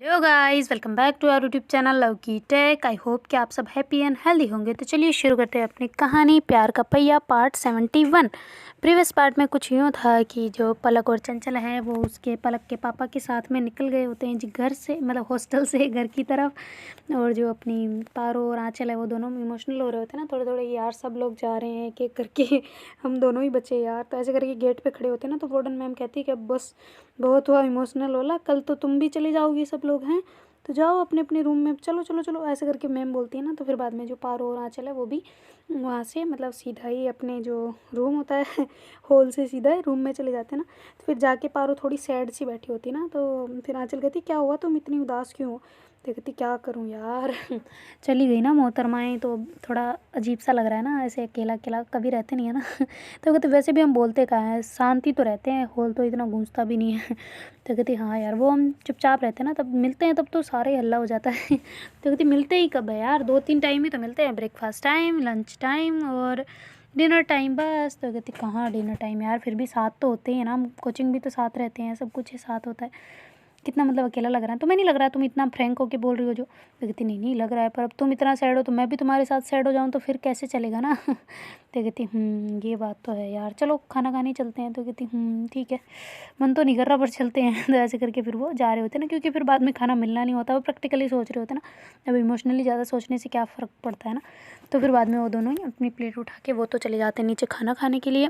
Hello guys, welcome back to our YouTube channel love की tech. I hope कि आप सब हैप्पी एंड हेल्दी होंगे। तो चलिए शुरू करते हैं अपनी कहानी प्यार का पहिया पार्ट 71। प्रीवियस पार्ट में कुछ यूँ था कि जो पलक और चंचल है वो उसके पलक के पापा के साथ में निकल गए होते हैं जी, घर से मतलब हॉस्टल से घर की तरफ। और जो अपनी पारो और आंचल है वो दोनों इमोशनल हो रहे होते हैं ना थोड़े थोड़े, यार सब लोग जा रहे हैं केक करके हम दोनों ही बचे यार। तो ऐसे करके गेट पे खड़े होते हैं ना, तो वार्डन मैम कहती है कि अब बस बहुत हुआ इमोशनल होला, कल तो तुम भी चली जाओगी, सब लोग हैं तो जाओ अपने अपने रूम में, चलो चलो चलो ऐसे करके मैम बोलती है ना। तो फिर बाद में जो पारो और आंचल है वो भी वहाँ से मतलब सीधा ही अपने जो रूम होता है हॉल से सीधा ही रूम में चले जाते हैं ना। तो फिर जाके पारो थोड़ी सैड सी बैठी होती है ना, तो फिर आंचल कहती क्या हुआ, तुम इतनी उदास क्यों हो। तो कहती क्या करूँ यार चली गई ना मोहतरमाएँ, तो थोड़ा अजीब सा लग रहा है ना, ऐसे अकेला अकेला कभी रहते नहीं है ना तो कहते वैसे भी हम बोलते कहाँ हैं, शांति तो रहते हैं, हॉल तो इतना गूंजता भी नहीं है तो कहती हाँ यार वो हम चुपचाप रहते हैं ना, तब मिलते हैं तब तो सारा ही हल्ला हो जाता है तो कहती मिलते ही कब है यार, 2-3 टाइम ही तो मिलते हैं, ब्रेकफास्ट टाइम, लंच टाइम और डिनर टाइम बस। तो कहती कहाँ डिनर टाइम यार, फिर भी साथ तो होते ही है ना, हम कोचिंग भी तो साथ रहते हैं, सब कुछ ही साथ होता है, कितना मतलब अकेला लग रहा है। तुम्हें नहीं लग रहा, तुम इतना फ्रैंक होके बोल रही हो जो। तो कहती नहीं नहीं लग रहा है, पर अब तुम इतना सैड हो तो मैं भी तुम्हारे साथ सैड हो जाऊँ तो फिर कैसे चलेगा ना तो कहती ये बात तो है यार, चलो खाना खाने चलते हैं। तो कहती ठीक है, मन तो नहीं कर रहा पर चलते हैं तो ऐसे करके फिर वो जा रहे होते हैं ना, क्योंकि फिर बाद में खाना मिलना नहीं होता, वो प्रैक्टिकली सोच रहे होते हैं ना, अब इमोशनली ज़्यादा सोचने से क्या फ़र्क पड़ता है ना। तो फिर बाद में वो दोनों ही अपनी प्लेट उठा के वो तो चले जाते हैं नीचे खाना खाने के लिए।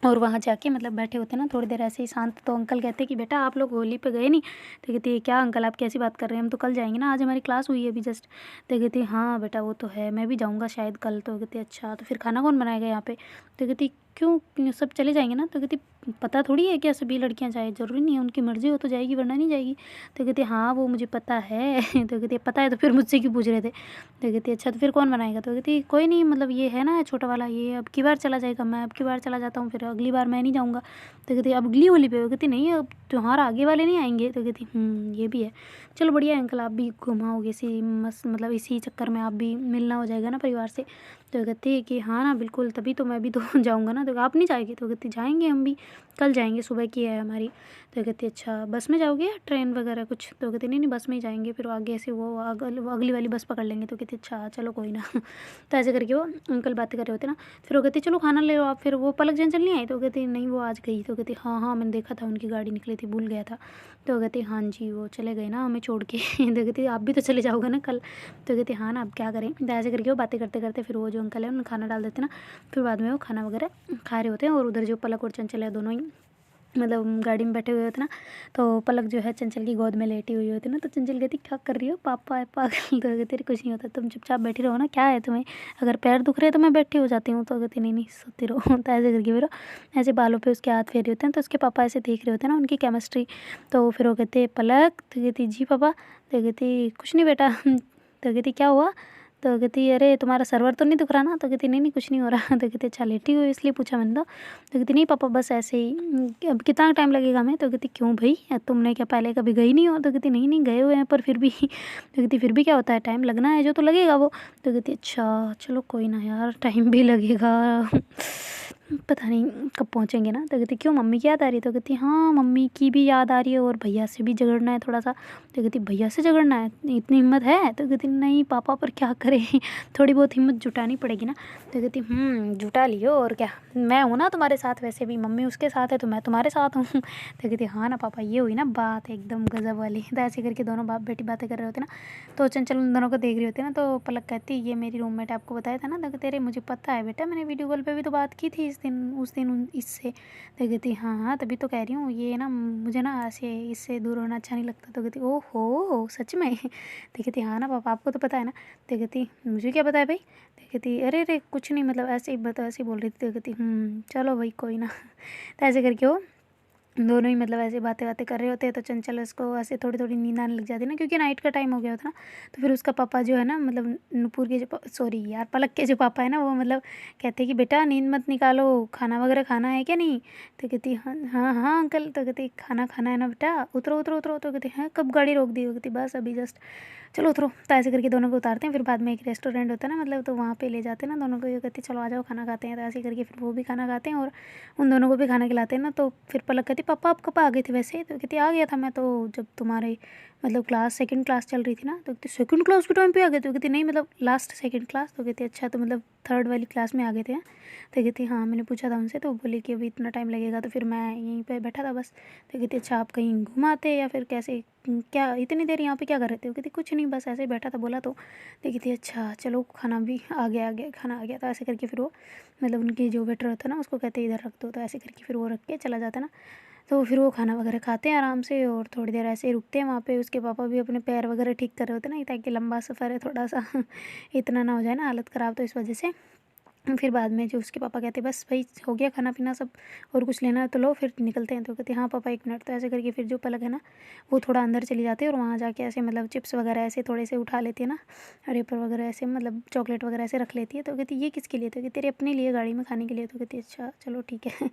और वहाँ जाके मतलब बैठे होते हैं ना थोड़ी देर ऐसे ही शांत, तो अंकल कहते हैं कि बेटा आप लोग होली पे गए नहीं। तो कहती है क्या अंकल आप कैसी बात कर रहे हैं, हम तो कल जाएंगे ना, आज हमारी क्लास हुई है अभी जस्ट। तो कहती है हाँ बेटा वो तो है, मैं भी जाऊँगा शायद कल। तो कहती है अच्छा तो फिर खाना कौन बनाएगा यहाँ पे। तो कहती क्यों सब चले जाएंगे ना। तो कहती पता थोड़ी है क्या सभी लड़कियाँ जाए, ज़रूरी नहीं है, उनकी मर्ज़ी हो तो जाएगी वरना नहीं जाएगी। तो कहती हाँ वो मुझे पता है तो कहती पता है तो फिर मुझसे क्यों पूछ रहे थे। तो कहती अच्छा तो फिर कौन बनाएगा। तो कहती कोई नहीं, मतलब ये है ना छोटा वाला, ये अब की बार चला जाएगा, मैं अब की बार चला जाता हूँ, फिर अगली बार मैं नहीं जाऊँगा। तो कहती अब अगली होली पे। वो कहती नहीं अब त्योहार आगे वाले नहीं आएंगे। तो कहती ये भी है, चलो बढ़िया है अंकल, आप भी घुमाओगे इसी मस्त, मतलब इसी चक्कर में आप भी मिलना हो जाएगा ना परिवार से। तो कहती है कि हाँ ना बिल्कुल, तभी तो मैं भी तो जाऊँगा ना। तो आप नहीं जाएगी। तो कहती जाएंगे हम भी, कल जाएंगे, सुबह की है हमारी। तो कहती अच्छा बस में जाओगे या ट्रेन वगैरह कुछ। तो कहती नहीं नहीं बस में ही जाएंगे, फिर आगे से वो अगली वाली बस पकड़ लेंगे। तो कहती अच्छा चलो कोई ना तो ऐसे करके वो अंकल बातें कर रहे होते ना। फिर वो कहती चलो खाना ले लो आप। फिर वो पलक चंचल नहीं आई। तो कहती नहीं वो आज गई। तो कहती हाँ हाँ मैंने देखा था, उनकी गाड़ी निकली थी, भूल गया था। तो कहती हाँ जी वो चले गए ना हमें छोड़ के तो कहती आप भी तो चले जाओगे ना कल। तो कहती हाँ ना अब क्या करें। तो ऐसे करके वो बातें करते करते फिर वो जो अंकल है उन्हें खाना डाल देते ना। फिर बाद में वो खाना वगैरह खा रहे होते हैं, और उधर जो पलक और चंचल है दोनों ही मतलब गाड़ी में बैठे हुए होते ना। तो पलक जो है चंचल की गोद में लेटी हुई होती ना। तो चंचल कहती क्या कर रही हो, पापा है पागल। तो कहती कुछ नहीं होता, तुम चुपचाप बैठी रहो ना, क्या है तुम्हें, अगर पैर दुख रहे तो मैं बैठी हो जाती हूँ। तो कहती नहीं नहीं सोती रहो तो ऐसे करके फिर ऐसे बालों पे उसके हाथ फेरे होते हैं। तो उसके पापा ऐसे देख रहे होते हैं ना उनकी केमिस्ट्री। तो फिर वो कहते पलक। तो कहती जी पापा। तो कहती कुछ नहीं बेटा तो कहती क्या हुआ। तो कहती अरे तुम्हारा सर्वर तो नहीं दुख रहा ना। तो कहती नहीं नहीं कुछ नहीं हो रहा तो कहती अच्छा लेटी हुई इसलिए पूछा मैंने। तो कहती नहीं पापा बस ऐसे ही, अब कितना टाइम लगेगा हमें। तो कहती क्यों भाई, तुमने क्या पहले कभी गई नहीं हो। तो कहती नहीं नहीं गए हुए हैं पर फिर भी तो कहती फिर भी क्या होता है, टाइम लगना है जो तो लगेगा वो। तो कहती अच्छा चलो कोई ना यार, टाइम भी लगेगा पता नहीं कब पहुँचेंगे ना। तो कहती क्यों मम्मी की याद आ रही है। तो कहती हाँ मम्मी की भी याद आ रही है और भैया से भी झगड़ना है थोड़ा सा। तो कहती भैया से झगड़ना है, इतनी हिम्मत है। तो कहती नहीं पापा पर क्या करें थोड़ी बहुत हिम्मत जुटानी पड़ेगी ना। तो कहती जुटा लियो और क्या, मैं हूँ ना तुम्हारे साथ, वैसे भी मम्मी उसके साथ है तो मैं तुम्हारे साथ हूँ तो कहती हाँ ना पापा, ये हुई ना बात एकदम गजब वाली। तो ऐसे करके दोनों बाप बेटी बातें कर रहे होते ना। तो चंचल उन दोनों को देख रही होती है ना। तो पलक कहती ये मेरी रूममेट, आपको बताया था ना। तो कहते अरे मुझे पता है बेटा, मैंने वीडियो कॉल पे भी तो बात की थी उस दिन इससे। तो कहती हाँ हाँ तभी तो कह रही हूँ, ये ना मुझे ना ऐसे इससे दूर होना अच्छा नहीं लगता। तो कहती ओहो सच में तो कहती हाँ ना पापा आपको तो पता है ना। तो कहती मुझे क्या पता है भाई। तो कहती अरे अरे कुछ नहीं, मतलब ऐसे ही बता, ऐसे ही बोल रही थी। तो कहती चलो भाई कोई ना तो ऐसे करके वो दोनों ही मतलब ऐसे बातें बातें कर रहे होते हैं। तो चंचल उसको ऐसे थोड़ी थोड़ी नींद आने लग जाती है ना, क्योंकि नाइट का टाइम हो गया होता ना। तो फिर उसका पापा जो है ना, मतलब नुपुर के जो सॉरी यार पलक के जो पापा है ना, वो मतलब कहते हैं कि बेटा नींद मत निकालो, खाना वगैरह खाना है क्या नहीं। तो कहती हाँ हाँ हाँ अंकल। तो कहती खाना खाना है ना बेटा, उतरो उतरो उतरो। तो कहती हैं कब गाड़ी रोक दी हो। कहती बस अभी जस्ट, चलो उतरो। तो ऐसे करके दोनों को उतारते हैं। फिर बाद में एक रेस्टोरेंट होता है ना, मतलब तो वहाँ पे ले जाते हैं ना दोनों को। ये कहती चलो आ जाओ खाना खाते हैं। तो ऐसे करके फिर वो भी खाना खाते हैं और उन दोनों को भी खाना खिलाते हैं ना। तो फिर पलक कहती पापा आप कब आ गए थे वैसे। तो कहती आ गया था मैं तो जब तुम्हारे मतलब क्लास सेकंड क्लास चल रही थी ना, तो कहती सेकंड क्लास के टाइम पे आ गए? तो कहती नहीं मतलब लास्ट सेकंड क्लास। तो कहती अच्छा तो मतलब थर्ड वाली क्लास में आ गए थे? तो कहती हाँ मैंने पूछा था उनसे, तो बोली कि अभी इतना टाइम लगेगा, तो फिर मैं यहीं पे बैठा था बस। तो कहती अच्छा आप कहीं घुमाते या फिर कैसे, क्या इतनी देर यहाँ पे क्या कर रहे थे? वो कहती कुछ नहीं बस ऐसे ही बैठा था, बोला तो। कहती अच्छा चलो खाना भी आ गया खाना आ गया। तो ऐसे करके फिर वो मतलब उनकी जो वेटर होता है ना उसको कहते इधर रख दो, तो ऐसे करके फिर वो रख के चला जाता है ना। तो फिर वो खाना वगैरह खाते हैं आराम से और थोड़ी देर ऐसे ही रुकते हैं वहाँ पे। उसके पापा भी अपने पैर वगैरह ठीक कर रहे होते हैं ना, ताकि लंबा सफ़र है थोड़ा सा इतना ना हो जाए ना हालत ख़राब, तो इस वजह से। फिर बाद में जो उसके पापा कहते बस भाई हो गया खाना पीना सब, और कुछ लेना है तो लो फिर निकलते हैं। तो कहते हाँ पापा 1 मिनट। तो ऐसे करके फिर जो पलक है ना वो थोड़ा अंदर चली जाती है और वहाँ जाके ऐसे मतलब चिप्स वगैरह ऐसे थोड़े से उठा लेती है ना, रेपर वगैरह ऐसे मतलब चॉकलेट वगैरह ऐसे रख लेती है। तो कहती ये किसके लिए? तो कहती तेरे अपने लिए गाड़ी में खाने के लिए। तो कहती अच्छा चलो ठीक है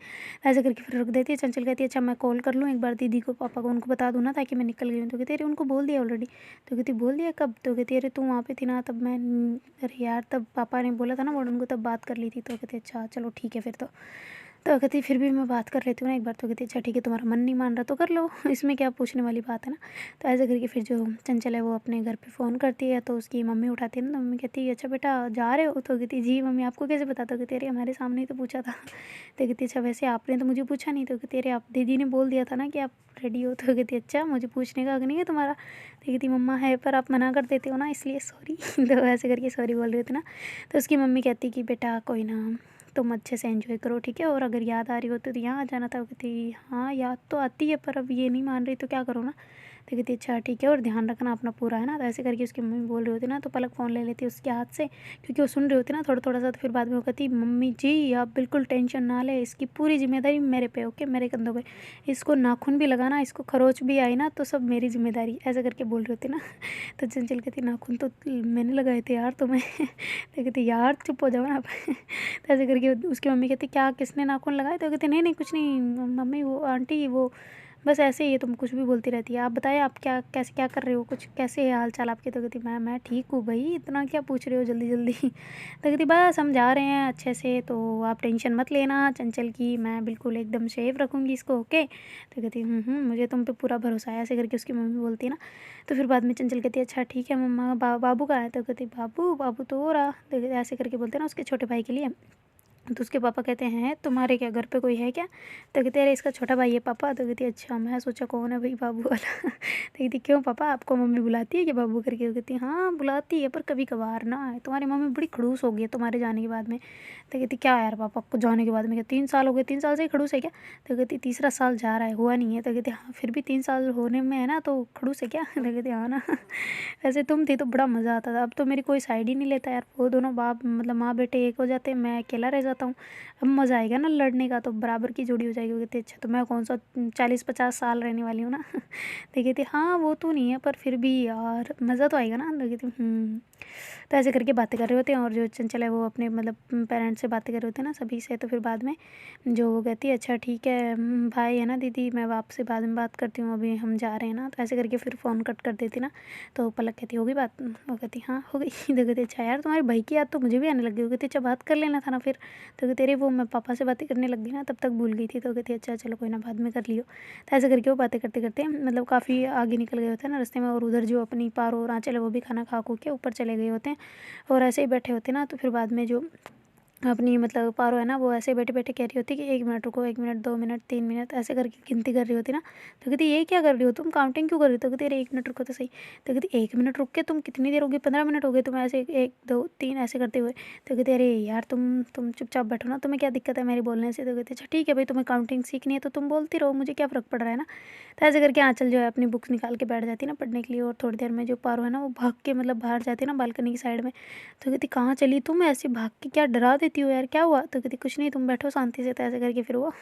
ऐसे करके फिर रख देती है। चंचल कहती है अच्छा मैं कॉल कर लूँ एक बार दीदी को पापा को, उनको बता दूँ ना ताकि मैं निकल गई हूँ। तो कहती अरे उनको बोल दिया ऑलरेडी। तो कहती बोल दिया कब? तो कहती अरे तू वहाँ पे थी ना तब मैं, अरे यार तब पापा ने बोला था ना वार्डन को, तब बात कर ली थी। तो कहती अच्छा चलो ठीक है फिर तो कहती फिर भी मैं बात कर लेती हूँ ना एक बार। तो कहती अच्छा ठीक है तुम्हारा मन नहीं मान रहा तो कर लो इसमें क्या पूछने वाली बात है ना। तो ऐसे करके फिर जो चंचल है वो अपने घर पे फ़ोन करती है, तो उसकी मम्मी उठाती है ना। तो मम्मी कहती है अच्छा बेटा जा रहे हो? तो कहती जी मम्मी आपको कैसे पता? तो कहती अरे हमारे सामने ही तो पूछा था तो कहती अच्छा वैसे आपने तो मुझे पूछा नहीं। तो कहती अरे आप दीदी ने बोल दिया था ना कि आप रेडी हो। तो कहती अच्छा मुझे पूछने का हक नहीं है तुम्हारा? तो कहती मम्मा है पर आप मना कर देते हो ना इसलिए सॉरी तो ऐसे करके सॉरी बोल रहे थे ना। तो उसकी मम्मी कहती कि बेटा कोई ना तुम अच्छे से एंजॉय करो ठीक है, और अगर याद आ रही हो तो यहाँ आ जाना था। वो कहती हाँ याद तो आती है पर अब ये नहीं मान रही तो क्या करो ना। तो कहती अच्छा ठीक है और ध्यान रखना अपना पूरा है ना। तो ऐसे करके उसकी मम्मी बोल रही होती ना, तो पलक फ़ोन ले लेती उसके हाथ से, क्योंकि वो सुन रही होती ना थोड़ा थोड़ा सा। तो फिर बाद में वो कहती मम्मी जी आप बिल्कुल टेंशन ना ले, इसकी पूरी जिम्मेदारी मेरे पे, ओके मेरे कंधों पे। इसको नाखून भी लगाना, इसको खरोच भी आई ना तो सब मेरी जिम्मेदारी, ऐसा करके बोल रही होती ना तो चंचल कहती नाखून तो मैंने लगाए थे यार तुम्हें तो कहती यार चुप हो जाओ ना आप तो ऐसे करके उसकी मम्मी कहती क्या किसने नाखून लगाए? तो कहती नहीं नहीं कुछ नहीं मम्मी वो आंटी वो बस ऐसे ही है, तुम कुछ भी बोलती रहती है। आप बताएं आप क्या कैसे क्या कर रहे हो, कुछ कैसे है हाल चाल आपके? तो कहती मैं ठीक हूँ भाई, इतना क्या पूछ रहे हो जल्दी जल्दी तो कहती बस हम जा रहे हैं अच्छे से, तो आप टेंशन मत लेना चंचल की, मैं बिल्कुल एकदम सेफ रखूँगी इसको ओके। तो कहती मुझे तुम पे पूरा भरोसा है, ऐसे करके उसकी मम्मी बोलती है ना। तो फिर बाद में चंचल कहती है अच्छा ठीक है मम्मा बाबू कहाँ है? तो कहती बाबू बाबू तो हो रहा। तो कहती ऐसे करके बोलते हैं ना उसके छोटे भाई के लिए। तो उसके पापा कहते हैं तुम्हारे क्या घर पे कोई है क्या? तो कहते अरे इसका छोटा भाई है पापा। तो कहती अच्छा मैं सोचा कौन है भाई बाबू वाला तो कहती क्यों पापा आपको मम्मी बुलाती है कि बाबू करके? वो कहती हाँ बुलाती है पर कभी कभार ना, तुम्हारी मम्मी बड़ी खड़ूस हो गई है तुम्हारे जाने के बाद में। तो कहती क्या यार पापा आपको जाने के बाद में क्या 3 साल हो गए, 3 साल से ही खड़ूस है क्या? तो कहती तीसरा साल जा रहा है हुआ नहीं है। तो कहती हाँ फिर भी 3 साल होने में है ना तो खड़ूस है क्या? तो कहती हाँ ना वैसे तुम थी तो बड़ा मज़ा आता था, अब तो मेरी कोई साइड ही नहीं लेता यार, वो दोनों बाप मतलब माँ बेटे एक हो जाते हैं, मैं अकेला रह जाता हूँ। अब मज़ा आएगा ना लड़ने का, तो बराबर की जोड़ी हो जाएगी। वो कहते अच्छा तो मैं कौन सा 40-50 साल रहने वाली हूँ ना तो कहती हाँ वो तो नहीं है पर फिर भी यार मज़ा तो आएगा ना। तो कहती तो ऐसे करके बातें कर रहे होते हैं, और जो चंचल है वो अपने मतलब पेरेंट्स से बातें कर रहे होते हैं ना सभी से। तो फिर बाद में जो वो कहती है अच्छा ठीक है भाई है ना दीदी मैं आपसे बाद में बात करती हूँ अभी हम जा रहे हैं ना। तो ऐसे करके फिर फ़ोन कट कर देती ना। तो पलक कहती होगी बात? वो कहती हाँ हो गई तो कहती अच्छा यार तुम्हारे भाई की याद तो मुझे भी आने लग गई। वो कहती अच्छा बात कर लेना था ना फिर। तो कहती अरे वो मैं पापा से बातें करने लग गई ना तब तक भूल गई थी। तो कहती अच्छा चलो कोई ना बाद में कर लियो। तो ऐसे करके वो बातें करते करते मतलब काफ़ी आगे निकल गए होते हैं ना रास्ते में, और उधर जो अपनी पारो और आँचल है वो भी खाना खा खू के ऊपर चले गए होते हैं और ऐसे ही बैठे होते ना। तो फिर बाद में जो अपनी मतलब पारो है ना वो ऐसे बैठे बैठे कह रही होती कि 1 मिनट रुको, 1 मिनट 2 मिनट 3 मिनट ऐसे करके गिनती कर रही होती ना। तो कहती ये क्या कर रही हो तुम, काउंटिंग क्यों कर रही हो? तो कहती अरे 1 मिनट रुको तो सही। तो कहती 1 मिनट रुक के तुम कितनी देर हो गई? 15 मिनट हो गए तुम्हें ऐसे 1 2 3 ऐसे करते हुए। तो कहती अरे यार तुम चुपचाप बैठो ना, तुम्हें क्या दिक्कत है मेरे बोलने से? तो कहती अच्छा ठीक है भाई तुम्हें काउंटिंग सीखनी है तो तुम बोलती रहो, मुझे क्या फ़र्क पड़ रहा है ना। तो ऐसे करके आँचल जो है अपनी बुक्स निकाल के बैठ जाती है ना पढ़ने के लिए, और थोड़ी देर में जो पारो है ना वो भाग के मतलब बाहर जाती है ना बालकनी की साइड में। तो कहती कहाँ चली तुम ऐसे भाग के, क्या डरा देती हो यार क्या हुआ? तो कहती कुछ नहीं तुम बैठो शांति से। तो ऐसे करके फिर वो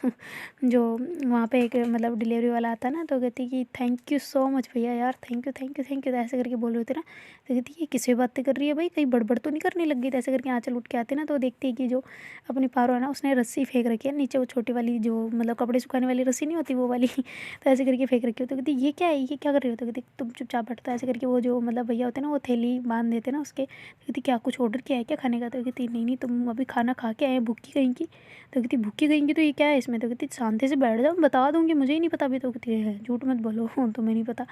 जो वहाँ पे एक मतलब डिलीवरी वाला आता है ना, तो कहती कि थैंक यू सो मच भैया यार, thank you thank you thank you. तो ऐसे करके बोल रहे होते ना। तो कहती ये किससे बातें कर रही है भाई, कहीं बड़बड़ तो नहीं करने लग गई? तो ऐसे करके आँचल उठ के आती ना, तो देखती है कि जो अपनी पारो है ना उसने रस्सी फेंक रखी है नीचे, वो छोटी वाली जो मतलब कपड़े सुखाने वाली रस्सी नहीं होती वो वाली तो ऐसे करके फेंक रखी हो। तो कहती ये क्या है, ये क्या कर रही हो? तो कहती तुम चुपचाप बैठो। ऐसे करके वो जो मतलब भैया होते हैं ना वो थैली बांध देते ना उसके। तो कहती क्या कुछ ऑर्डर किया है क्या खाने का? तो कहती नहीं नहीं तुम अभी खा खाना खा के आए हैं, भूखी कहेंगी। तो कहती भूखी कहेंगी तो ये क्या है इसमें। तो कहती शांति से बैठ जाओ, बता दूँगी, मुझे ही नहीं पता अभी। तो कहती है झूठ मत बोलो, तुम्हें नहीं पता,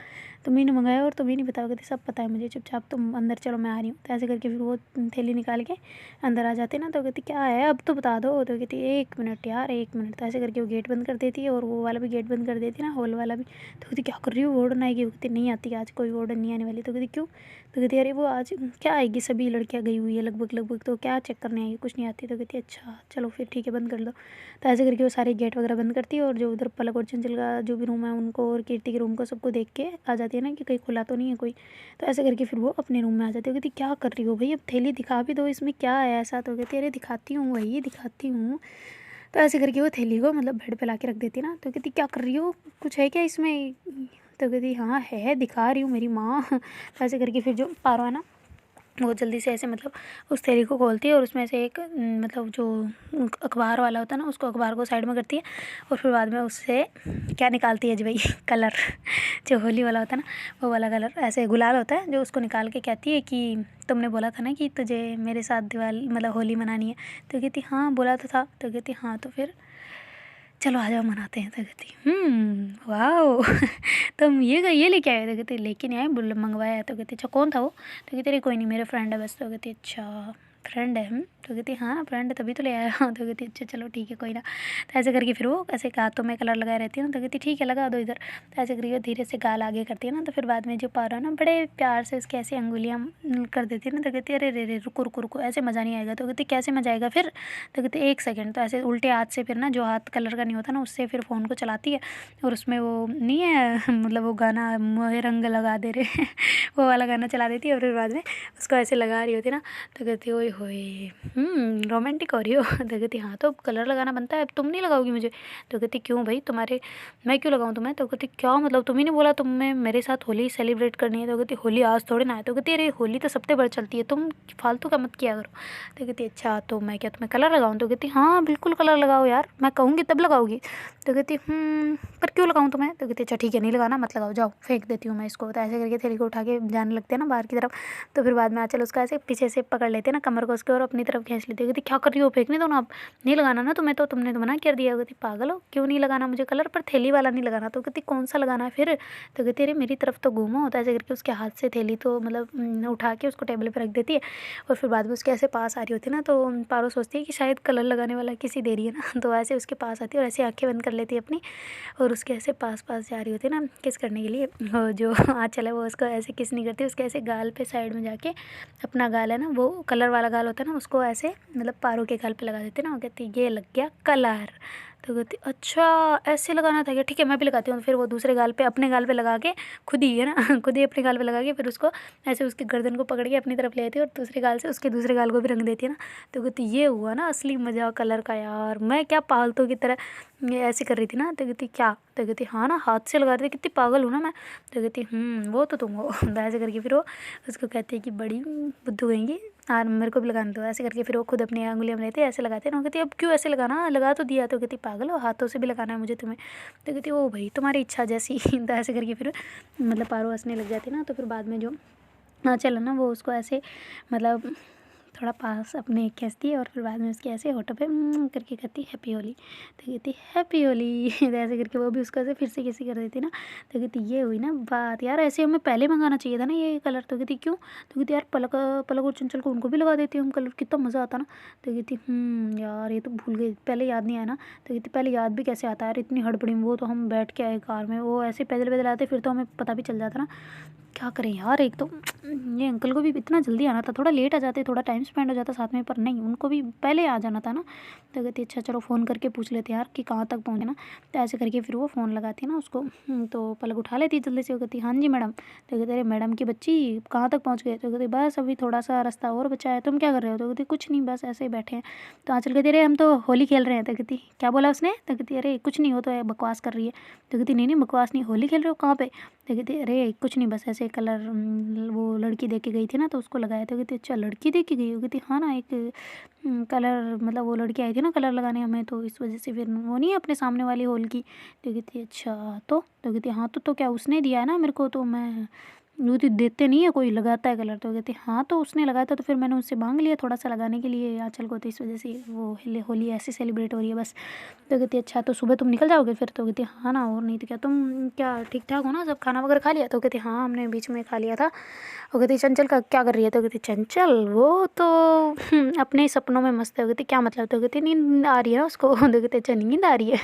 तुम्हें नहीं मंगाया और तुम्हें नहीं पता। कहती सब पता है मुझे, चुपचाप तुम अंदर चलो, मैं आ रही हूँ। तो ऐसे करके फिर वो थैली निकाल के अंदर आ जाते ना। तो कहती क्या है अब तो बता दो। तो कहती 1 मिनट यार 1 मिनट। तो ऐसे करके वो गेट बंद कर देती है और वो वाला भी गेट बंद कर देती है ना, हॉल वाला भी। तो कहती क्या कर रही हो, वार्डन आएगी। वो कहती नहीं आती, आज कोई वार्डन नहीं आने वाली। तो कहती क्यों। तो कहती अरे वो आज क्या आएगी, सभी लड़कियाँ गई हुई है लगभग लगभग, तो क्या चेक करने आएगी, कुछ नहीं आती। तो कहती अच्छा चलो फिर ठीक है, बंद कर दो। तो ऐसे करके वो सारे गेट वगैरह बंद करती है और जो उधर पलक और चंचल का जो भी रूम है उनको और कीर्ति के रूम को सबको देख के आ जाती है ना कि कहीं खुला तो नहीं है कोई। तो ऐसे करके फिर वो अपने रूम में आ जाती है। कहती क्या कर रही हो भाई, अब थैली दिखा भी दो, इसमें क्या है ऐसा। तो कहती अरे दिखाती हूँ, वही दिखाती हूँ। तो ऐसे करके वो थैली को मतलब बेड पे ला के रख देती ना। तो कहती क्या कर रही हो, कुछ है क्या इसमें। तो कहती हाँ है, दिखा रही हूँ मेरी माँ। तो ऐसे करके फिर जो पारो है ना, वो जल्दी से ऐसे मतलब उस थैली को खोलती है और उसमें से एक मतलब जो अखबार वाला होता है ना, उसको अखबार को साइड में करती है और फिर बाद में उससे क्या निकालती है जी भाई, कलर। जो होली वाला होता है ना, वो वाला कलर, ऐसे गुलाल होता है जो, उसको निकाल के कहती है कि तुमने बोला था ना कि तुझे मेरे साथ दिवाली मतलब होली मनानी है। तो कहती हाँ बोला तो था। तो कहती हाँ तो फिर चलो आ जाओ मनाते हैं। तो कहती वाह। तुम ये लेके आए। तो कहते लेके नहीं आए, मंगवाया है। तो कहती अच्छा कौन था वो। तो कहती अरे कोई नहीं, मेरे फ्रेंड है बस। तो कहती अच्छा फ्रेंड है। तो कहती हाँ फ्रेंड है तभी तो ले आया। तो कहती अच्छा चलो ठीक है कोई ना। तो ऐसे करके फिर वो ऐसे हाथों में कलर लगाए रहती है ना। तो कहती ठीक है लगा दो इधर। तो ऐसे करके वो धीरे से गाल आगे करती है ना। तो फिर बाद में जो पारो है ना, बड़े प्यार से उसकी ऐसी अंगुलियाँ कर देती है ना। तो कहती अरे रे रे रुको रुको रुको, ऐसे मज़ा नहीं आएगा। तो कहती कैसे मज़ा आएगा फिर। तो कहती 1 सेकंड। तो ऐसे उल्टे हाथ से फिर ना, जो हाथ कलर का नहीं होता ना, उससे फिर फ़ोन को चलाती है और उसमें वो नहीं है मतलब वो गाना मोहे रंग लगा दे रहे वो वाला गाना चला देती है और फिर बाद में उसको ऐसे लगा रही होती ना। तो कहती ओए होए रोमांटिक हो रही हो। तो कहती हाँ तो कलर लगाना बनता है, अब तुम नहीं लगाओगी मुझे। तो कहती क्यों भाई, तुम्हारे मैं क्यों लगाऊँ तुम्हें। तो कहती क्या मतलब, तुम ही नहीं बोला तुम्हें मेरे साथ होली सेलिब्रेट करनी है। तो कहती होली आज थोड़ी ना है। तो कहती अरे होली तो सबसे बढ़ चलती है, तुम फालतू का मत किया करो। तो कहती अच्छा तो मैं क्या तुम्हें कलर लगाऊँ। तो कहती हाँ बिल्कुल कलर लगाओ यार, मैं कहूँगी तब लगाओगी। तो कहती पर क्यों लगाऊँ तुम्हें। तो कहती अच्छा ठीक है नहीं लगाना, मत लगाओ, जाओ फेंक देती हूँ मैं इसको। तो ऐसे करके थैली को उठा के जाने लगते हैं ना बाहर की तरफ। तो फिर बाद में आँचल उसका ऐसे पीछे से पकड़ लेते हैं ना कमर को उसके और अपनी तरफ खींच लेती है। कहती क्या कर रही हो, फेंकने दो ना, अब नहीं लगाना ना तुम्हें, तो तुमने तो मना कर दिया। कहती पागल हो, क्यों नहीं लगाना मुझे कलर, पर थैली वाला नहीं लगाना। तो कहती कौन सा लगाना है फिर। तो कहती अरे मेरी तरफ तो घूमो। तो ऐसे करके उसके हाथ से थैली तो मतलब उठा के उसको टेबल पर रख देती है और फिर बाद में उसके ऐसे पास आ रही होती है ना। तो पारो सोचती है कि शायद कलर लगाने वाला किसी दे रही है ना। तो ऐसे उसके पास आती है और ऐसे आंखें बंद कर लेती है अपनी और उसके ऐसे पास पास जा रही होती है ना किस करने के लिए। वो जो आँचल है वो उसको ऐसे किस नहीं करती, उसके ऐसे गाल पे साइड में जाके अपना गाल है ना, वो कलर वाला गाल होता है ना, उसको ऐसे मतलब पारो के गाल पे लगा देते ना। वो कहती ये लग गया कलर। तो कहती अच्छा ऐसे लगाना था क्या, ठीक है मैं भी लगाती हूँ। फिर वो दूसरे गाल पे अपने गाल पे लगा के खुद ही है ना खुद ही अपने गाल पे लगा के फिर उसको ऐसे उसकी गर्दन को पकड़ के अपनी तरफ ले आती है और दूसरे गाल से उसके दूसरे गाल को भी रंग देती है ना। तो कहती ये हुआ ना असली मज़ा कलर का यार, मैं क्या पालतू की तरह ये ऐसे कर रही थी ना। तो कहती क्या। तो कहती हाँ ना हाथ से लगा रही थी, कितनी पागल हूँ ना मैं। तो कहती वो तो तुम हो। तो ऐसे करके फिर वो उसको कहती है कि बड़ी बुद्धू कहेंगी और मेरे को भी लगाने दो। ऐसे करके फिर वो खुद अपनी अंगुलियाँ में लेते ऐसे लगाते हैं ना। कहती अब क्यों ऐसे लगाना, लगा तो दिया। तो कहती पागल हो, हाथों से भी लगाना है मुझे तुम्हें। तो कहती ओ भाई तुम्हारी इच्छा जैसी। तो ऐसे करके फिर मतलब पारो हंसने लग जाती ना। तो फिर बाद में जो चलो ना वो उसको ऐसे मतलब थोड़ा पास अपने खींचती है और फिर बाद में उसके ऐसे होठों पे करके कहती हैप्पी होली। तो कहती हैप्पी होली। तो ऐसे करके वो भी उसको ऐसे फिर से किसी कर देती ना। तो कहती ये हुई ना बात यार, ऐसे हमें पहले मंगाना चाहिए था ना ये कलर। तो कहती क्यों। तो कहती यार पलक पलक और चंचल को उनको भी लगा देती हूँ हम कलर, कितना मज़ा आता ना। तो कहती यार ये तो भूल गई, पहले याद नहीं आया ना। तो कहती पहले याद भी कैसे आता है यार, इतनी हड़बड़ी में वो तो हम बैठ के आए कार में, वो ऐसे पैदल पैदल आते फिर तो हमें पता भी चल जाता ना। क्या करें यार, एक तो ये अंकल को भी इतना जल्दी आना था, थोड़ा लेट आ जाते, थोड़ा टाइम स्पेंड हो जाता साथ में, पर नहीं उनको भी पहले आ जाना था ना। तो कहती अच्छा चलो फ़ोन करके पूछ लेते यार कि कहाँ तक पहुँचे ना। तो ऐसे करके फिर वो फ़ोन लगाती है ना उसको। तो पलक उठा लेती है जल्दी से। वो कहती हाँ जी मैडम। तो कहते अरे मैडम की बच्ची कहाँ तक पहुँच गए। तो कहती बस अभी थोड़ा सा रास्ता और बचा है, तुम क्या कर रहे हो। तो कहती कुछ नहीं बस ऐसे ही बैठे हैं। तो आँचल कहती अरे हम तो होली खेल रहे हैं। तो कहती क्या बोला उसने। तो कहती अरे कुछ नहीं, हो तो बकवास कर रही है। तो कहती नहीं नहीं बकवास नहीं, होली खेल रहे हो कहाँ पे। तो कहती अरे कुछ नहीं बस ऐसे कलर वो लड़की दे के गई थी ना तो उसको लगाया। तो कहती अच्छा लड़की दे के गई। हो कहती हाँ ना एक कलर मतलब वो लड़की आई थी ना कलर लगाने हमें, तो इस वजह से फिर वो नहीं है अपने सामने वाली हॉल की। तो कहती अच्छा तो कहती हाँ तो क्या उसने दिया है ना मेरे को, तो मैं वो तो देते नहीं है, कोई लगाता है कलर। तो कहती हाँ तो उसने लगाया था तो फिर मैंने उससे मांग लिया थोड़ा सा लगाने के लिए आँचल को, तो इस वजह से वो होली ऐसी सेलिब्रेट हो रही है बस। तो कहती अच्छा तो सुबह तुम निकल जाओगे फिर? तो कहती हाँ ना, और नहीं तो क्या। तुम क्या ठीक ठाक हो ना, सब खाना वगैरह खा लिया? तो कहती हाँ हमने बीच में खा लिया था। वो कहती चंचल का क्या कर रही है? तो कहती चंचल वो तो अपने ही सपनों में मस्त है। वो कहती क्या मतलब? तो कहती नींद आ रही है ना उसको। तो कहते अच्छा नींद आ रही है?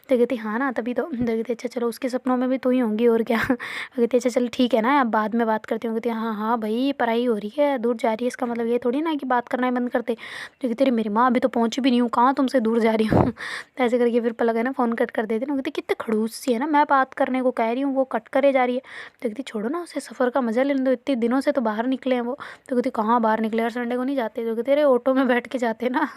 तो कहती हाँ ना तभी तो। कहती अच्छा चलो उसके सपनों में भी तू ही होंगी और क्या। कहती अच्छा चल ठीक है ना, अब बाद में बात करती हूँ। कहती हाँ हाँ भाई पढ़ाई हो रही है, दूर जा रही है, इसका मतलब ये थोड़ी ना कि बात करना ही बंद करते। तो कहती मेरी माँ अभी तो पहुँची भी नहीं हूँ, कहाँ तुमसे दूर जा रही हूँ। तो ऐसे करके फिर पलक है ना फ़ोन कट कर देती ना। कहती कितने खड़ूस सी है ना, मैं बात करने को कह रही हूँ वो कट करे जा रही है। तो कहती छोड़ो ना उसे, सफ़र का मज़ा लेने दो, इतने दिनों से तो बाहर निकले हैं वो। तो कहती कहाँ बाहर निकले यार, संडे को नहीं जाते? तो कहते अरे ऑटो में बैठ के जाते ना।